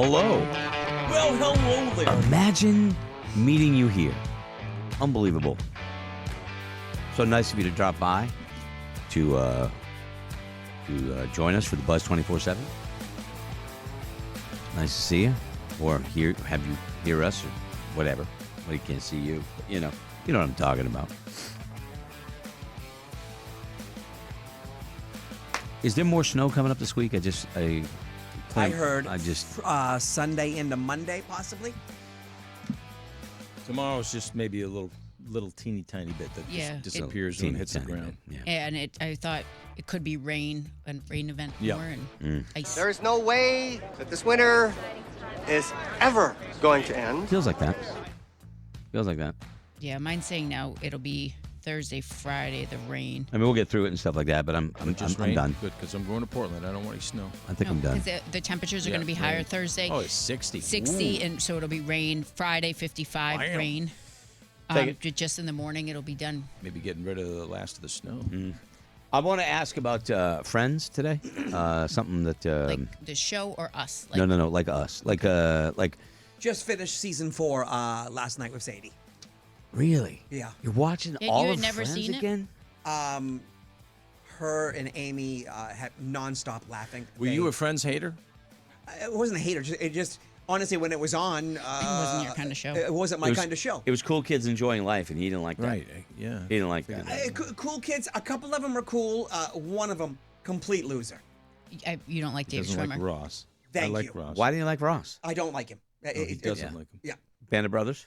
hello. Well, hello there. Imagine meeting you here. Unbelievable. So nice of you to drop by to join us for the Buzz 24/7. Nice to see you, or have you hear us, or whatever. Well, you can't see you, but you know what I'm talking about. Is there more snow coming up this week? I heard Sunday into Monday, possibly. Tomorrow's just maybe a little teeny tiny bit that just disappears when it hits the ground. Yeah. And I thought it could be rain, a rain event more, and ice. There is no way that this winter is ever going to end. Feels like that. Yeah, mine's saying now it'll be Thursday, Friday, the rain. I mean, we'll get through it and stuff like that, but I'm done. Good, because I'm going to Portland. I don't want any snow. I think I'm done. Because the temperatures are going to be higher Thursday. Oh, it's 60. 60, and so it'll be rain. Friday, 55, Wow. rain. Just in the morning, it'll be done. Maybe getting rid of the last of the snow. I want to ask about Friends today. Something that Like the show or us? Like, no, like us, like. Just finished season 4 last night with Sadie. Really? Yeah. You're watching You all had of never Friends seen it? again? Her and Amy had nonstop laughing. Were you a Friends hater? It wasn't a hater. It just honestly, when it was on, it wasn't your kind of show. It wasn't my kind of show. It was cool kids enjoying life, and he didn't like that. Right. Yeah. He didn't like that. Cool kids. A couple of them are cool. One of them, complete loser. You don't like Dave Doesn't Schwimmer? like Ross. Thank I like you. Ross. Why do you like Ross? I don't like him. He doesn't like him. Yeah, Band of Brothers?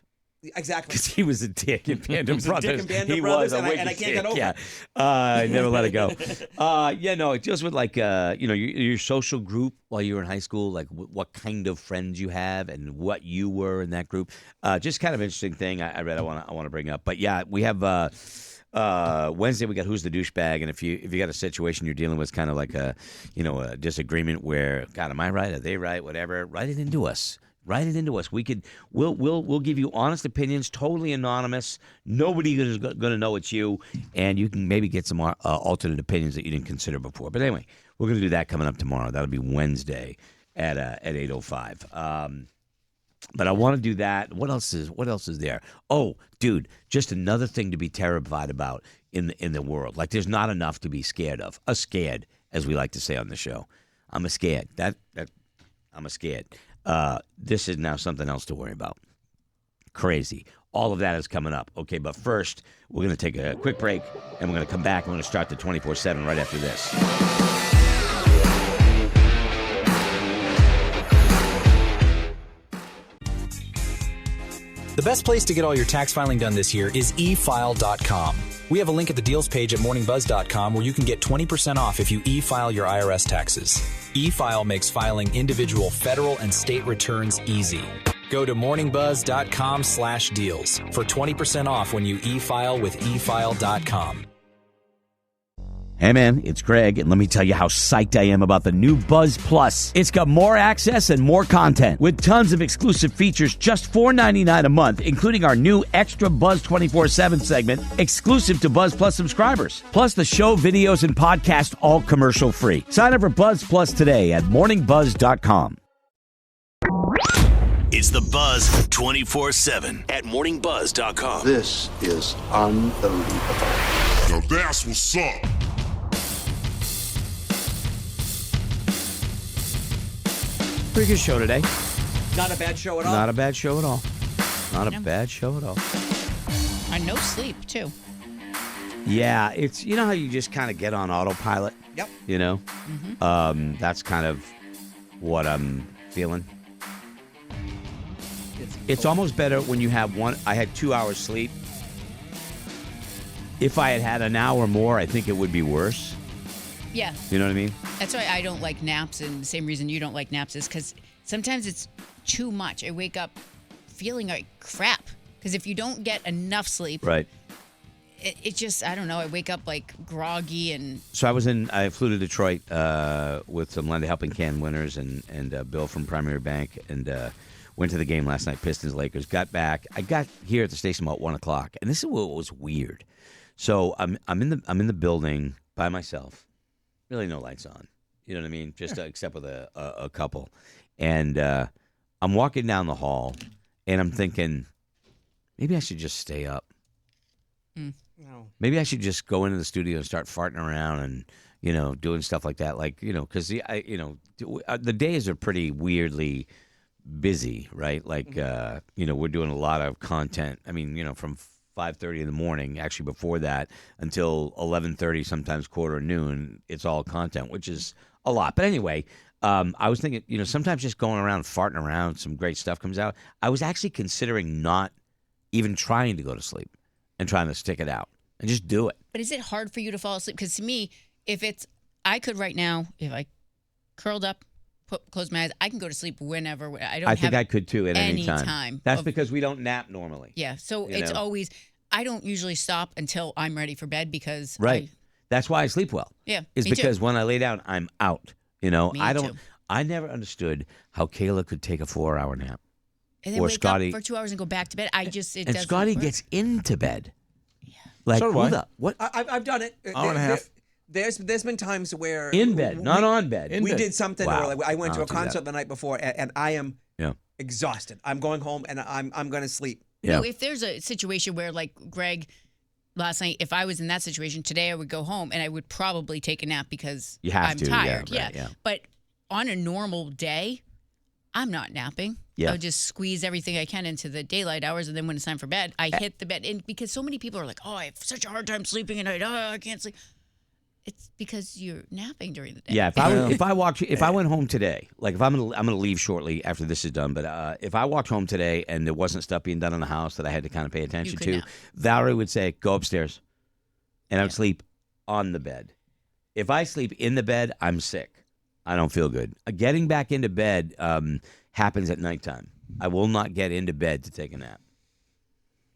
exactly. Because he was a dick in Band of Brothers. dick in Band of He Brothers, was a and I wicked can't get over dick, it. Yeah. I never let it go. It deals with like your social group while you were in high school, like what kind of friends you have and what you were in that group. Just kind of interesting thing I read. I want to bring up. But yeah, we have Wednesday. We got Who's the Douchebag, and if you got a situation you're dealing with, kind of like a disagreement where, God, am I right? Are they right? Whatever. Write it into us. Write it into us. We'll give you honest opinions, totally anonymous. Nobody is going to know it's you, and you can maybe get some alternate opinions that you didn't consider before. But anyway, we're going to do that coming up tomorrow. That'll be Wednesday at 8:05. But I want to do that. What else is there? Oh, dude, just another thing to be terrified about in the world. Like, there's not enough to be scared of. A scared, as we like to say on the show. I'm a scared. I'm a scared. This is now something else to worry about. Crazy. All of that is coming up. Okay, but first, we're going to take a quick break, and we're going to come back, and we're going to start the 24/7 right after this. The best place to get all your tax filing done this year is efile.com. We have a link at the deals page at morningbuzz.com where you can get 20% off if you e-file your IRS taxes. E-file makes filing individual federal and state returns easy. Go to morningbuzz.com/deals for 20% off when you e-file with efile.com. Hey man, it's Greg, and let me tell you how psyched I am about the new Buzz Plus. It's got more access and more content, with tons of exclusive features just $4.99 a month, including our new extra Buzz 24/7 segment, exclusive to Buzz Plus subscribers. Plus the show, videos, and podcast, all commercial free. Sign up for Buzz Plus today at morningbuzz.com. It's the Buzz 24/7 at morningbuzz.com. This is unbelievable. Now that's what's up. Pretty good show today. Not a bad show at all. Not a bad show at all. Not a bad show at all. No sleep, too. Yeah, it's, you know how you just kind of get on autopilot? Yep. You know? That's kind of what I'm feeling. It's almost better when you have I had 2 hours sleep. If I had had an hour more, I think it would be worse. Yeah. You know what I mean? That's why I don't like naps, and the same reason you don't like naps is because sometimes it's too much. I wake up feeling like crap because if you don't get enough sleep, Right. it just, I don't know, I wake up like groggy and... So I flew to Detroit with some Lend a Helping Hand winners and Bill from Primary Bank, and went to the game last night, Pistons-Lakers. Got back. I got here at the station about 1 o'clock, and this is what was weird. So I'm in the building by myself. Really no lights on. You know what I mean? Just except with a couple. And I'm walking down the hall, and I'm thinking, maybe I should just stay up. No. Maybe I should just go into the studio and start farting around and, doing stuff like that. Like, because, the days are pretty weirdly busy, right? Like, we're doing a lot of content. I mean, from 5:30 in the morning, actually before that, until 11:30, sometimes quarter of noon, it's all content, which is a lot. But anyway, I was thinking, sometimes just going around farting around, some great stuff comes out. I was actually considering not even trying to go to sleep and trying to stick it out and just do it. But is it hard for you to fall asleep? Because to me, I could right now, if I curled up, close my eyes, I can go to sleep whenever. I think I could too at any time. time. That's because we don't nap normally. Yeah, so it's always, I don't usually stop until I'm ready for bed because Right. That's why I sleep well. Yeah, It's me because too. when I lay down, I'm out. Me too. I never understood how Kayla could take a 4-hour nap. And then or wake Scotty, up for 2 hours and go back to bed. It and doesn't Scotty work. gets into bed. Yeah. Like, So do I. what? I've done it. Hour and a half. There's been times where In bed, not on bed. we did something. Wow. Or like I went I to a don't do that. concert the night before, and I am Yeah. exhausted. I'm going home, and I'm going to sleep. Yeah. No, if there's a situation where, like Greg, last night, if I was in that situation today, I would go home and I would probably take a nap because You have I'm to, yeah, tired. right, yeah. But on a normal day, I'm not napping. Yeah. I'll just squeeze everything I can into the daylight hours, and then when it's time for bed, I hit the bed. And because so many people are like, "Oh, I have such a hard time sleeping at night. Oh, I can't sleep." It's because you're napping during the day. Yeah, if I went home today, like if I'm gonna leave shortly after this is done, but if I walked home today and there wasn't stuff being done in the house that I had to kind of pay attention could to, nap. Valerie would say, "Go upstairs," and I would sleep on the bed. If I sleep in the bed, I'm sick. I don't feel good. Getting back into bed happens at nighttime. I will not get into bed to take a nap.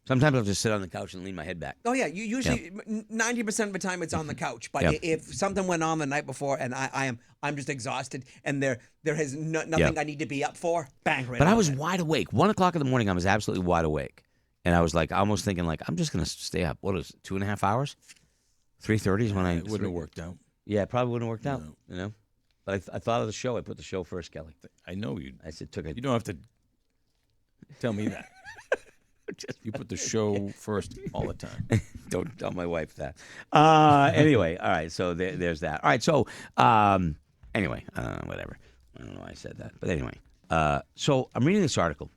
Sometimes I'll just sit on the couch and lean my head back. Oh yeah, you usually 90% of the time it's on the couch. But Yeah. if something went on the night before and I'm just exhausted and there has nothing I need to be up for, bang right. But I on was it. wide awake. 1:00 in the morning, I was absolutely wide awake, and I was like almost thinking like I'm just gonna stay up. What is it, 2.5 hours? 3:30 is when It wouldn't have worked out. Yeah, it probably wouldn't have worked out. No. But I thought of the show. I put the show first, Kelly. I know you. I said took it. You don't have to tell me that. You put the show first all the time. Don't tell my wife that. Anyway, all right. So there's that. All right. So anyway, whatever. I don't know why I said that, but anyway. So I'm reading this article,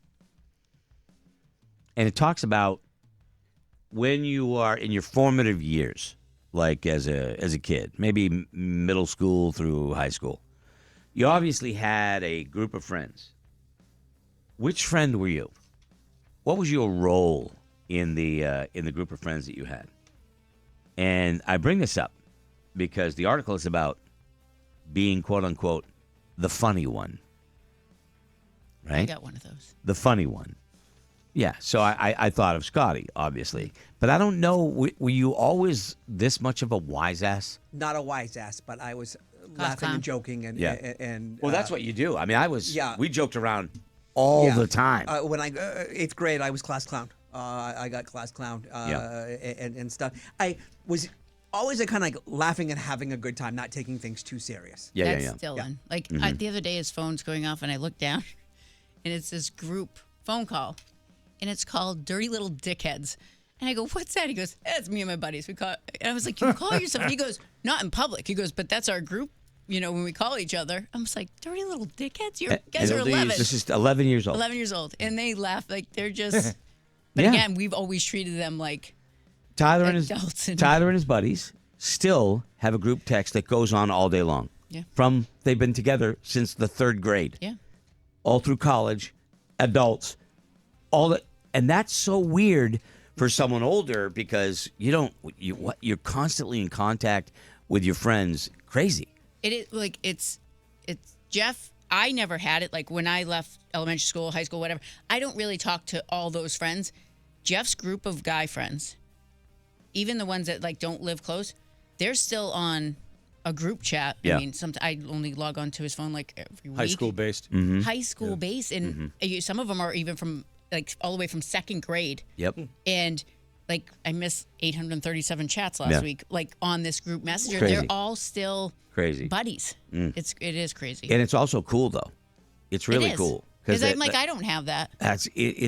and it talks about when you are in your formative years, like as a kid, maybe middle school through high school. You obviously had a group of friends. Which friend were you? What was your role in the group of friends that you had? And I bring this up because the article is about being, quote unquote, the funny one. Right? I got one of those. The funny one. Yeah. So I thought of Scotty, obviously. But I don't know, were you always this much of a wise ass? Not a wise ass, but I was laughing clown. and joking and and Well, that's what you do. I mean, Yeah. we joked around all the time. When I 8th grade, I was class clown. I got class clown and stuff. I was always a kind of like laughing and having a good time, not taking things too serious. That's Dylan. Like the other day, his phone's going off, and I look down, and it's this group phone call, and it's called "Dirty Little Dickheads." And I go, "What's that?" He goes, "It's me and my buddies. We call." And I was like, "You call yourself?" He goes, "Not in public." He goes, "But that's our group. You know, when we call each other." I'm just like, "Dirty little dickheads. You guys are 11." This is 11 years old. 11 years old, and they laugh like they're just. But Yeah. again, we've always treated them like Tyler adults. and his buddies still have a group text that goes on all day long. Yeah. They've been together since the 3rd grade. Yeah. All through college, adults, and that's so weird for someone older because you're constantly in contact with your friends. Crazy. It is like it's Jeff. I never had it. Like when I left elementary school, high school, whatever. I don't really talk to all those friends. Jeff's group of guy friends, even the ones that like don't live close, they're still on a group chat. Yeah. I mean, I only log on to his phone like every week. High school based. High school base, and some of them are even from like all the way from 2nd grade. Yep. And like I missed 837 chats last week, like on this group messenger. Crazy. They're all still Crazy. buddies. It is crazy. And it's also cool though. It's really is. cool. Because I'm like, I don't have that. It's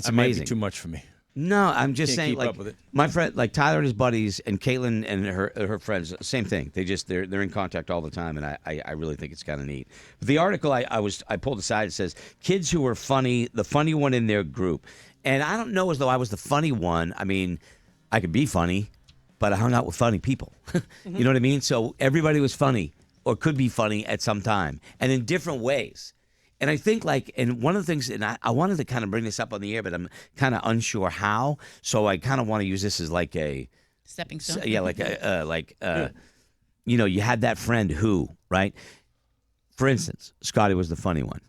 That might be amazing. too much for me. No, I'm just Can't saying, keep like up with it. my friend, like Tyler and his buddies, and Caitlin and her friends, same thing. They're in contact all the time, and I really think it's kind of neat. But the article I pulled aside, it says kids who were funny, the funny one in their group, and I don't know as though I was the funny one. I mean, I could be funny, but I hung out with funny people. You know what I mean? So everybody was funny or could be funny at some time, and in different ways. And I think, like, and one of the things, and I wanted to kind of bring this up on the air, but I'm kind of unsure how. So I kind of want to use this as like a Stepping stone. yeah, you know, you had that friend who, right? For instance, Scotty was the funny one,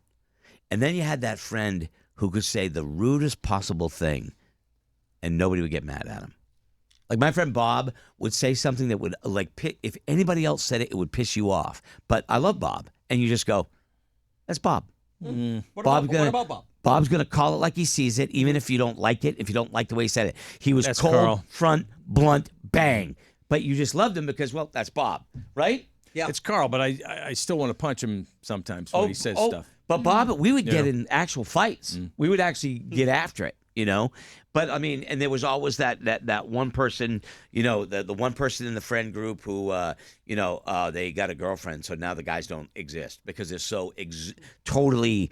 and then you had that friend who could say the rudest possible thing, and nobody would get mad at him. Like my friend Bob would say something that would if anybody else said it, it would piss you off. But I love Bob, and you just go, "That's Bob." What Bob's about Bob? Bob's gonna call it like he sees it, even if you don't like it. If you don't like the way he said it, he was That's cold, Carl. front, blunt, bang. But you just loved him because, well, that's Bob, right? Yeah. It's Carl, but I still want to punch him sometimes when he says stuff. But Bob, we would get Yeah. in actual fights. We would actually get after it, you know. But I mean, and there was always that one person, you know, the one person in the friend group who, they got a girlfriend, so now the guys don't exist because they're so totally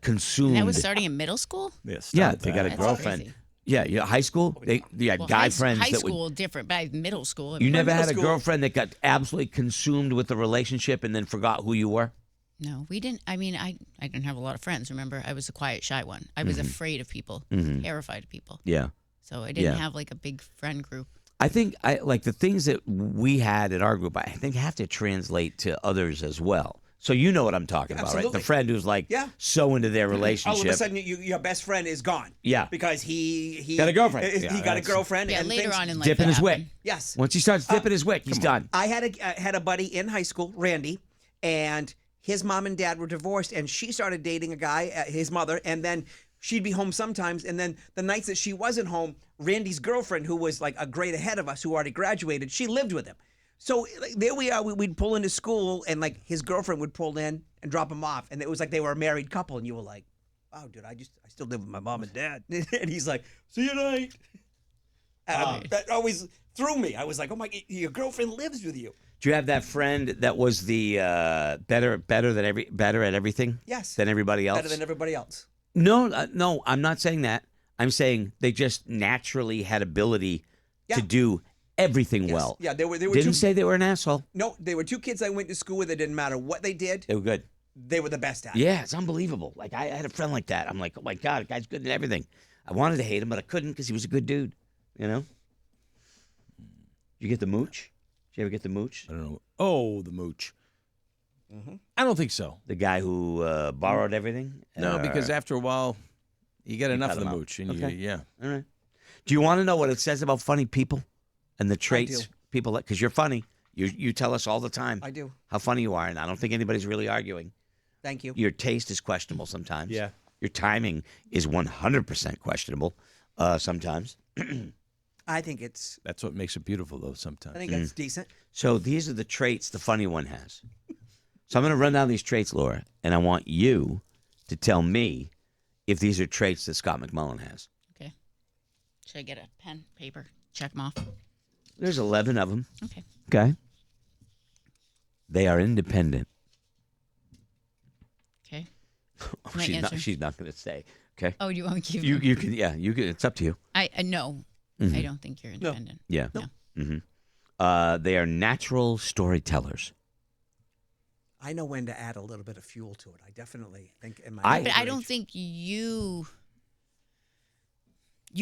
consumed. And that was starting in middle school? Yeah, they got a That's girlfriend. crazy. Yeah, high school. They had Well, guy friends high that school would. different, but middle school. You never had a school- girlfriend that got absolutely consumed with the relationship and then forgot who you were? No, we didn't. I mean, I didn't have a lot of friends. Remember, I was a quiet, shy one. I was afraid of people, terrified of people. Yeah. So I didn't Yeah. have like a big friend group. I think like the things that we had in our group, I think have to translate to others as well. So you know what I'm talking about, right? Absolutely. The friend who's like Yeah. so into their All relationship. of a sudden, your best friend is gone. Yeah. Because he Got a girlfriend. He Yeah, got a that's- girlfriend. Yeah, and later things- on in life, dipping that his wick. happened. Yes. Once he starts dipping his wick, he's done. I had a buddy in high school, Randy, and his mom and dad were divorced, and she started dating a guy, his mother, and then she'd be home sometimes, and then the nights that she wasn't home, Randy's girlfriend, who was like a grade ahead of us, who already graduated, she lived with him. So like, there we are. We'd pull into school, and like his girlfriend would pull in and drop him off, and it was like they were a married couple, and you were like, "Wow, dude, I still live with my mom and dad," and he's like, "See you tonight." That always threw me. I was like, "Oh my, your girlfriend lives with you." Do you have that friend that was the better at everything? Yes. Than everybody else? Better than everybody else. No, I'm not saying that. I'm saying they just naturally had ability to do everything Yes. well. Yeah, they were Didn't two, say they were an asshole. No, they were two kids I went to school with. It didn't matter what they did. They were good. They were the best at it. Yeah, it's unbelievable. Like I had a friend like that. I'm like, oh my god, the guy's good at everything. I wanted to hate him, but I couldn't because he was a good dude. You know. Did you get the mooch? Did you ever get the mooch? I don't know. Oh, the mooch. I don't think so. The guy who borrowed everything? No, because after a while, you get enough cut of the him out. mooch, and Okay. yeah. All right. Do you want to know what it says about funny people and the traits do. people like? Because you're funny. You tell us all the time. I do. How funny you are, and I don't think anybody's really arguing. Thank you. Your taste is questionable sometimes. Yeah. Your timing is 100% questionable sometimes. I think it's. That's what makes it beautiful, though, sometimes. I think that's decent. So these are the traits the funny one has. So I'm going to run down these traits, Laura, and I want you to tell me if these are traits that Scott McMullen has. Okay. Should I get a pen, paper, check them off? There's 11 of them. Okay. Okay. They are independent. Okay. Oh, Can I answer? she's not going to say. Okay. Oh, you won't give You can, yeah, you can. It's up to you. I no. Mm-hmm. I don't think you're independent. Yeah. No. Mm-hmm. They are natural storytellers. I know when to add a little bit of fuel to it. I definitely think in my. I- But I don't age- think you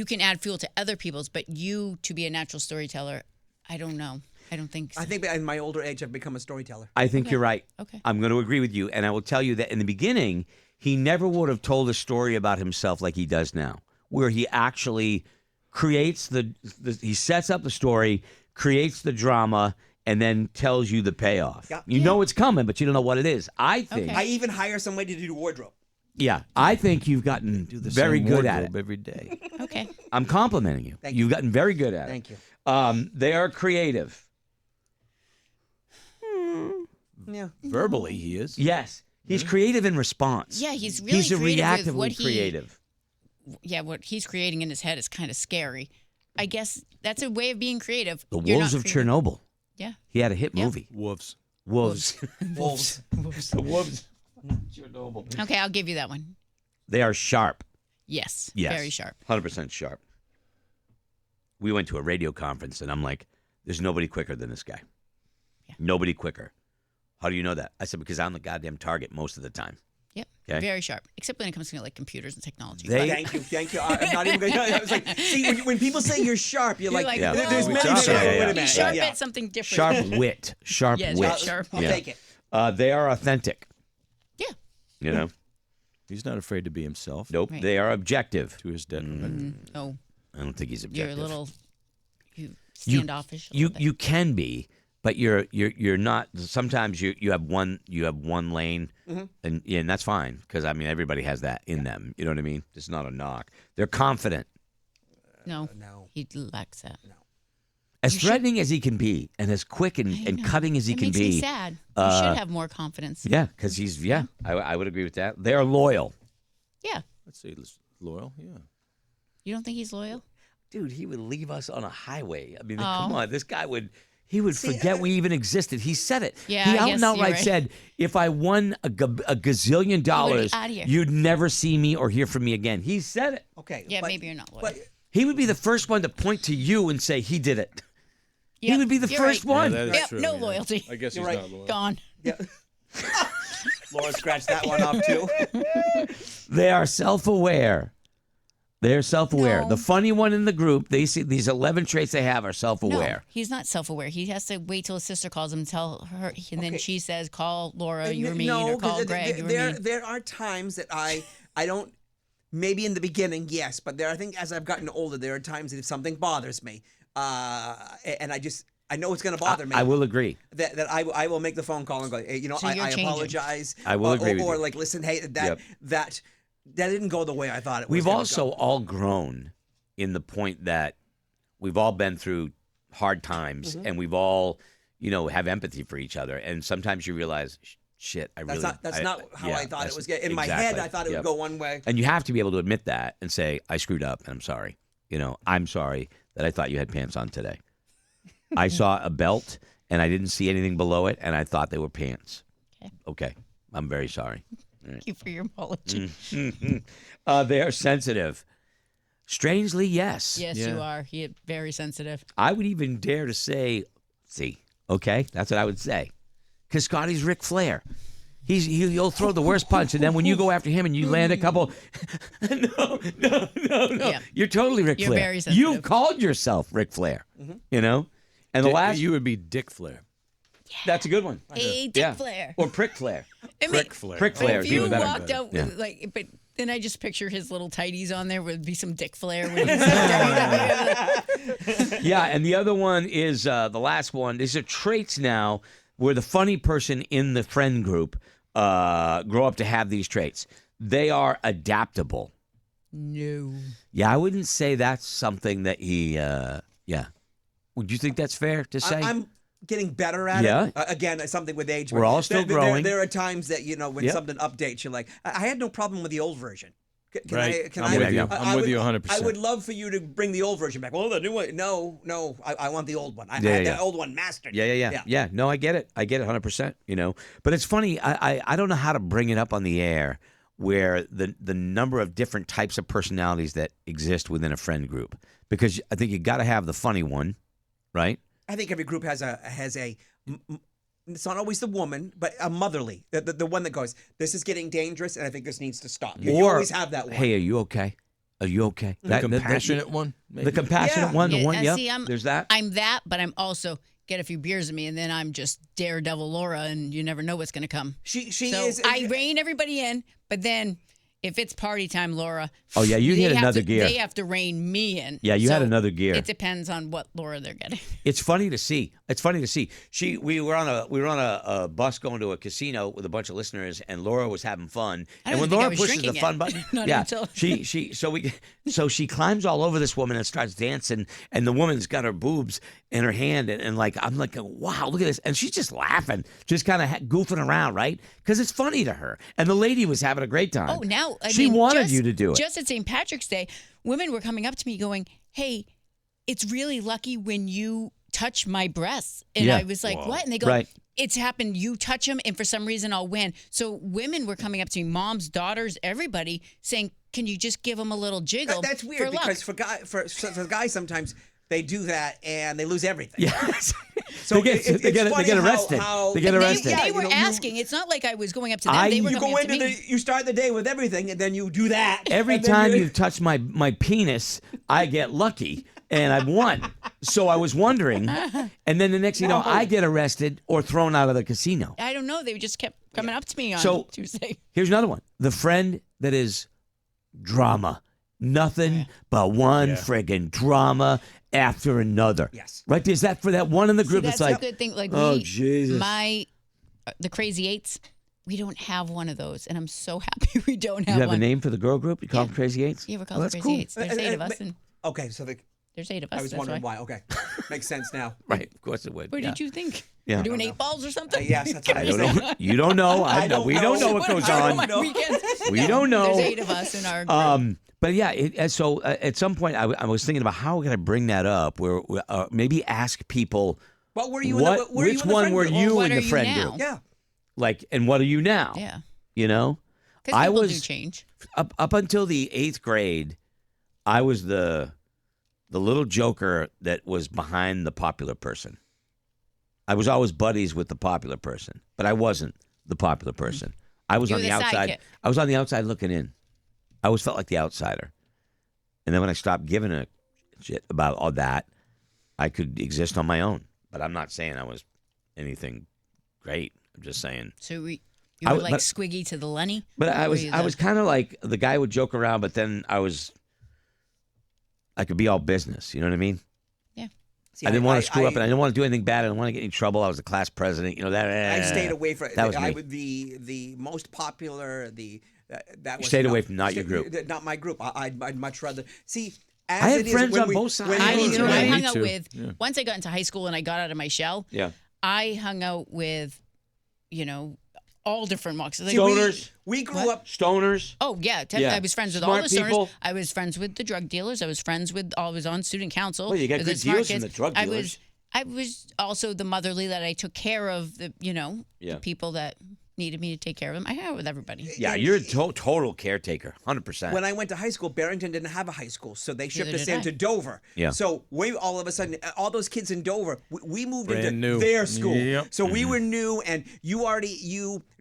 can add fuel to other people's, but you to be a natural storyteller, I don't know. I don't think so. I think in my older age, I've become a storyteller. I think you're right. Okay. I'm going to agree with you. And I will tell you that in the beginning, he never would have told a story about himself like he does now, where he actually creates he sets up the story, creates the drama, and then tells you the payoff. Yeah. You know it's coming, but you don't know what it is. I think, Okay. I even hire somebody to do wardrobe. yeah, I think you've gotten Do the very same good at wardrobe it. every day. Okay. I'm complimenting you. Thank You've gotten very good at it. Thank you. They are creative. Yeah. Verbally, he is. Yes. He's creative in response. Yeah, he's really He's a creative with reactively what creative. what he's creating in his head is kind of scary. I guess that's a way of being creative. The You're Wolves not of creative. Chernobyl. Yeah. He had a hit movie. Wolves. Wolves. Wolves. The Wolves. Chernobyl. Okay, I'll give you that one. They are sharp. Yes. Yes. Very sharp. 100% sharp. We went to a radio conference, and I'm like, there's nobody quicker than this guy. Yeah. Nobody quicker. How do you know that? I said, because I'm the goddamn target most of the time. Yep. Okay. Very sharp. Except when it comes to like computers and technology. They- Thank you. I'm not even going to. I was like, see, when people say you're sharp, you're like, Yeah. there's well, many. Yeah, yeah, yeah. Wait a He's minute. sharp Yeah. at something different. Sharp wit. Sharp Yes, wit. sharp. I'll Yeah. take it. They are authentic. Yeah. You know? He's not afraid to be himself. Nope. Right. They are objective. To his detriment. Oh, I don't think he's you're objective. a little standoffish. a You little bit. you can be, but you're not. Sometimes you have one lane, and that's fine because I mean everybody has that in them. You know what I mean? It's not a knock. They're confident, No. No. He lacks that. as You should- threatening as he can be, and as quick I and know. cutting as he It can makes be. me sad. You should have more confidence. Yeah, because he's I would agree with that. They are loyal, Yeah. Let's say loyal. Yeah. You don't think he's loyal? dude. He would leave us on a highway. I mean, Oh. come on, this guy would. He would forget we even existed. He said it. Yeah, he I out guess and you're outright right. said, "If I won a gazillion dollars, outta here." you'd never see me or hear from me again." He said it. Okay. Yeah, but- maybe you're not loyal. But He would be the first one to point to you and say he did it. He Yep, would be the you're first right. one. Yeah, that is Yep, true, no yeah. loyalty. I guess You're he's right. not loyal. Gone. yeah. Laura scratched that one off too. They are self-aware. They're self-aware. No. The funny one in the group, they see these 11 traits they have are No, self-aware. he's not self-aware. He has to wait till his sister calls him and tell her, and then she says, "Call Laura, you were mean," or 'cause "Call Greg, you were mean." there are times that I don't. Maybe in the beginning, yes, but I think as I've gotten older, there are times that if something bothers me, and I know it's going to bother me. I will agree. That I will make the phone call and go, hey, So you're I changing. apologize. I will agree with or you. like, listen, hey, Yep. that didn't go the way I thought it was. We've gonna also go. all grown in the point that we've all been through hard times Mm-hmm. and we've all, have empathy for each other. And sometimes you realize, shit, That's not how I thought it was. In my head, I thought it would go one way. And you have to be able to admit that and say, I screwed up and I'm sorry. I'm sorry that I thought you had pants on today. I saw a belt and I didn't see anything below it and I thought they were pants. Okay. I'm very sorry. Thank you for your apology. They are sensitive. Strangely, yes. Yes, you are. He very sensitive. I would even dare to say, okay? That's what I would say. Because Scotty's Ric Flair. He'll throw the worst punch, and then when you go after him and you land a couple, no. Yeah. You're totally Ric You're Flair. very sensitive. You called yourself Ric Flair, And the last, You would be Dick Flair. that's a good one. Hey, Dick Flair. Or Prick Flair. I mean, Prick Flair. Prick Flair If is you even better. walked out Yeah. with, but then I just picture his little tighties on there would be some Dick Flair. When he's WWE. Yeah, and the other one is the last one. These are traits now where the funny person in the friend group grow up to have these traits. They are adaptable. No. Yeah, I wouldn't say that's something that he. Would you think that's fair to say? I'm getting better at Yeah. it. Again, it's something with age. We're but all still growing. There are times that when Yep. something updates, you're like, I had no problem with the old version. Can Right. Can I'm with you. I I'm with would- you 100%. I would love for you to bring the old version back. Well, the new one. No. I want the old one. I had Yeah. the old one mastered. Yeah. No, I get it. I get it 100%. But it's funny. I don't know how to bring it up on the air where the number of different types of personalities that exist within a friend group, because I think you got to have the funny one, right? I think every group has a. It's not always the woman, but a motherly, the one that goes, this is getting dangerous, and I think this needs to stop. You always have that one. Hey, are you okay? Are you okay? The compassionate one. The Maybe. compassionate Yeah. one. The Yeah, one. Yep. see, There's that. I'm that, but I'm also get a few beers in me, and then I'm just Daredevil Laura, and you never know what's going to come. She So is. I rein everybody in, but then if it's party time, Laura. Oh, yeah, you they hit have another to- gear. They have to rein me in. Yeah, you had So another gear. It depends on what Laura they're getting. It's funny to see. It's funny to see. We were on a bus going to a casino with a bunch of listeners, and Laura was having fun. I And don't when think I Laura was pushes the drinking fun it. button, Not yeah, until- so she climbs all over this woman and starts dancing, and the woman's got her boobs in her hand, and like I'm like, wow, look at this, and she's just laughing, just kind of goofing around, right? Because it's funny to her, and the lady was having a great time. Oh, now she wanted you to do it. Just at St. Patrick's Day, women were coming up to me going, "Hey, it's really lucky when you touch my breasts," and Yeah. I was like, "What?" And they go, Right. "It's happened. You touch them, and for some reason, I'll win." So women were coming up to me, moms, daughters, everybody, saying, "Can you just give them a little jiggle?" That's weird for luck?" because for guys sometimes they do that and they lose everything. Yes. So they it's get funny arrested. how They get They, arrested. they you were know, you- asking. It's not like I was going up to them. I- They were you coming go up to into me. you start the day with everything and then you do that. Every and then time you touch my penis, I get lucky and I've won. So I was wondering, and then the next thing you know, I get arrested or thrown out of the casino. I don't know. They just kept coming up to me on So- Tuesday. Here's another one: the friend that is drama, nothing but one friggin' drama after another. Yes. Right? There's that for that one in the group. See, It's that's like, a good thing. Like oh, Jesus. the Crazy Eights, we don't have one of those, and I'm so happy we don't have you have one. a name for the girl group? You call them Crazy Eights? Yeah, we're Oh, called the that's Crazy cool. Eights. There's 8 of us, and Okay, so there's 8 of us. I was that's wondering why. why. Okay, makes sense now. Right, of course it would. What yeah. did you think? Yeah. We're doing 8 balls or something? Yes, that's what I I was don't saying. know. You don't know. I know. don't We don't know know. what goes I on. don't know my weekends. We don't know. There's 8 of us in our group. But yeah, so at some point I was thinking about how can I bring that up, where maybe ask people, What were you? what, in the, were you which in the one friend were group? you what in are the you friend now? group? Yeah. Like, and what are you now? Yeah. You know, Because I people do was change. up until the 8th grade, I was the little joker that was behind the popular person. I was always buddies with the popular person, but I wasn't the popular person. I was You on were the the outside. sidekick. I was on the outside looking in. I always felt like the outsider. And then when I stopped giving a shit about all that, I could exist on my own. But I'm not saying I was anything great. I'm just saying. So you I were w- like but- Squiggy to the Lenny? But I Were was you I was kind of like the guy who would joke around, but then I could be all business. You know what I mean? See, I didn't want to screw up, and I didn't want to do anything bad. I didn't want to get in trouble. I was the class president. You know that. I stayed away from. That was I me. would the most popular. That was stayed not, away from not your group. Not my group. I'd much rather see. I As had it is, friends when on we- both sides. when I we- did too. Yeah, I me hung out too. with, Yeah. once I got into high school and I got out of my shell, Yeah. I hung out with, all different walks. Like, Stoners. We grew What? up. Stoners. Oh yeah, Yeah. I was friends with all Smart the stoners. people. I was friends with the drug dealers. I was friends with. I was on student council. Well, you got with the good smart deals from kids. the drug dealers. I was also the motherly that I took care of the Yeah. the people that needed me to take care of them. I hung out with everybody. Yeah, you're a total caretaker, 100%. When I went to high school, Barrington didn't have a high school, so they shipped Neither us did I. into Dover. Yeah. So we all of a sudden, all those kids in Dover, we moved into Brand new. their school. Yep. So we Mm-hmm. were new, and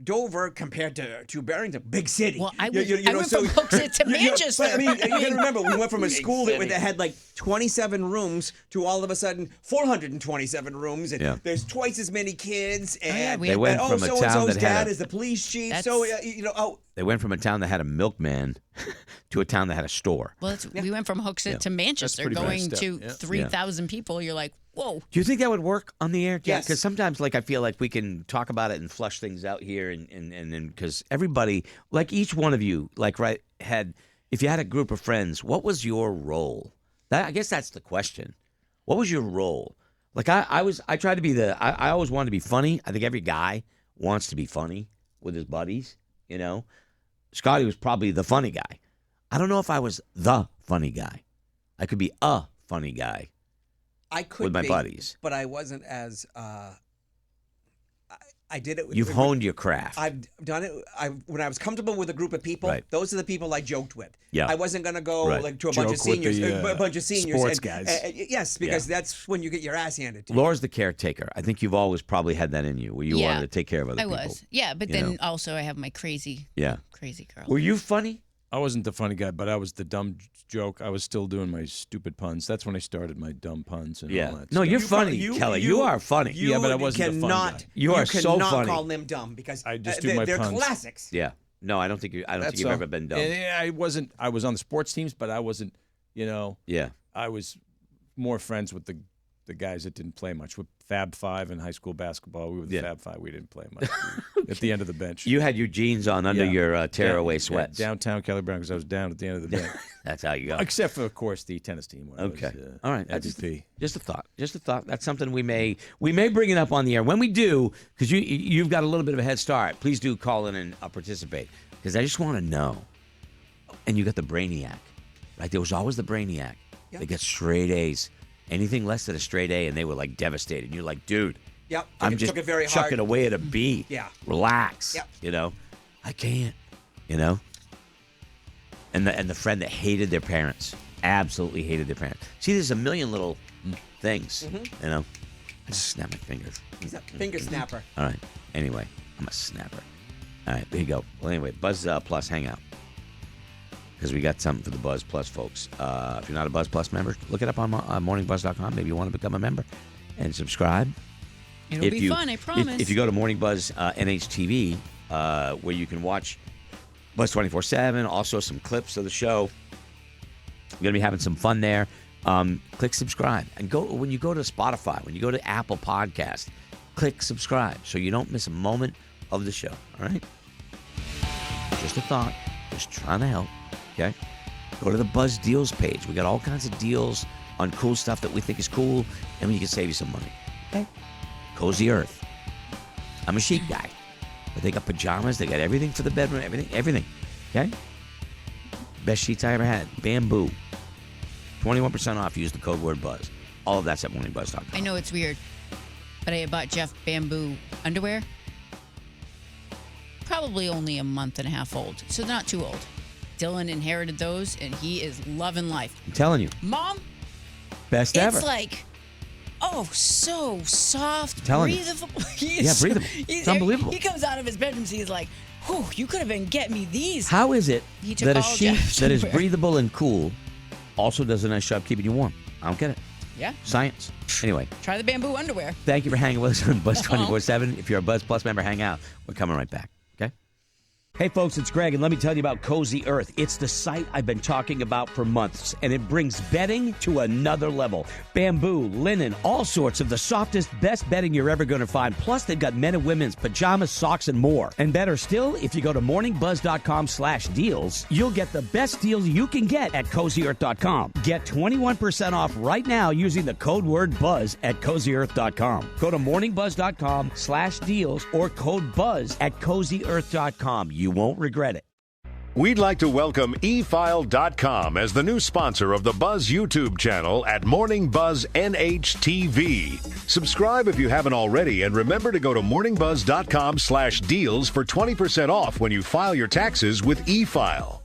Dover compared to Barrington, big city. Well, I went from Hooksett to Manchester. But, I mean, you got to remember, we went from a school that city. had like 27 rooms to all of a sudden 427 rooms, and Yeah. there's twice as many kids. And yeah, we They had- went and, from a town so-and-so's that had dad a- is the police chief. That's- So They went from a town that had a milkman to a town that had a store. Well, we went from Hooksett to Manchester, pretty big going step, to yeah. 3,000 people. You're like, whoa. Do you think that would work on the air? Yes. Because sometimes, I feel like we can talk about it and flush things out here, and because everybody, each one of you, if you had a group of friends, what was your role? I guess that's the question. What was your role? I tried to be I always wanted to be funny. I think every guy wants to be funny with his buddies. Scotty was probably the funny guy. I don't know if I was the funny guy. I could be a funny guy. I could with my be, buddies. but I wasn't as. I did it. You've honed your craft. I've done it. When I was comfortable with a group of people, Right. those are the people I joked with. Yeah. I wasn't gonna go Right. to a bunch of Joke with seniors. the, A bunch of seniors. sports and- guys. yes, because that's when you get your ass handed to you. Laura's the caretaker. I think you've always probably had that in you, where you Yeah. wanted to take care of other I people. was. Yeah, but you then know? also I have my crazy Yeah. girl. Were you funny? I wasn't the funny guy, but I was the dumb joke. I was still doing my stupid puns. That's when I started my dumb puns and all that No, stuff. you're funny, Kelly. You are funny. Yeah, but I wasn't the fun cannot, guy. You are so cannot funny. call them dumb because I just do my they're puns. classics. Yeah. No, I don't think you've ever been dumb. Yeah, I wasn't. I was on the sports teams, but I wasn't. Yeah. I was more friends with the guys that didn't play much. With Fab Five in high school basketball, we were the Fab Five. We didn't play much. At the end of the bench. You had your jeans on under your tearaway sweats. Downtown Kelly Brown, because I was down at the end of the bench. That's how you go. Except for, of course, the tennis team. Where Okay. I was, all right. MVP. Just a thought. Just a thought. That's something we may bring it up on the air. When we do, because you've got a little bit of a head start, please do call in and participate. Because I just want to know. And you got the brainiac, right? There was always the brainiac. Yep. They got straight A's. Anything less than a straight A, and they were like devastated. You're like, dude. Yep. I'm just took it very chucking hard. away at a B. Yeah. Relax. Yep. I can't. And the friend that hated their parents, absolutely hated their parents. See, there's a million little things. I just snap my fingers. He's a finger snapper. All right. Anyway, I'm a snapper. All right, there you go. Well, anyway, Buzz Plus Hangout. Because we got something for the Buzz Plus folks. If you're not a Buzz Plus member, look it up on morningbuzz.com. Maybe you want to become a member and subscribe. It'll be fun, I promise. If you go to Morning Buzz NHTV, where you can watch Buzz 24/7, also some clips of the show. We're going to be having some fun there. Click subscribe. And when you go to Spotify, when you go to Apple Podcast, click subscribe so you don't miss a moment of the show. All right? Just a thought. Just trying to help. Okay? Go to the Buzz Deals page. We got all kinds of deals on cool stuff that we think is cool, and we can save you some money. Okay? Cozy Earth. I'm a sheep guy. But they got pajamas. They got everything for the bedroom. Everything. Okay? Best sheets I ever had. Bamboo. 21% off. Use the code word BUZZ. All of that's at morningbuzz.com. I know it's weird, but I bought Jeff bamboo underwear. Probably only a month and a half old, so they're not too old. Dylan inherited those, and he is loving life. I'm telling you. Mom, Best ever. it's like, so soft, breathable. Breathable. It's unbelievable. He comes out of his bedroom, so he's like, whew, you could have been getting me these. How is it He took that a all sheet Jeff's that is underwear. breathable and cool also does a nice job keeping you warm? I don't get it. Yeah. Science. Anyway, Try the bamboo underwear. thank you for hanging with us on Buzz 24/7. If you're a Buzz Plus member, hang out. We're coming right back. Okay? Hey, folks, it's Greg, and let me tell you about Cozy Earth. It's the site I've been talking about for months, and it brings bedding to another level. Bamboo, linen, all sorts of the softest, best bedding you're ever going to find. Plus, they've got men and women's pajamas, socks, and more. And better still, if you go to morningbuzz.com/deals, you'll get the best deals you can get at CozyEarth.com. Get 21% off right now using the code word BUZZ at CozyEarth.com. Go to morningbuzz.com/deals or code BUZZ at CozyEarth.com. You won't regret it. We'd like to welcome eFile.com as the new sponsor of the Buzz YouTube channel at Morning Buzz NHTV. Subscribe if you haven't already, and remember to go to morningbuzz.com/deals for 20% off when you file your taxes with eFile.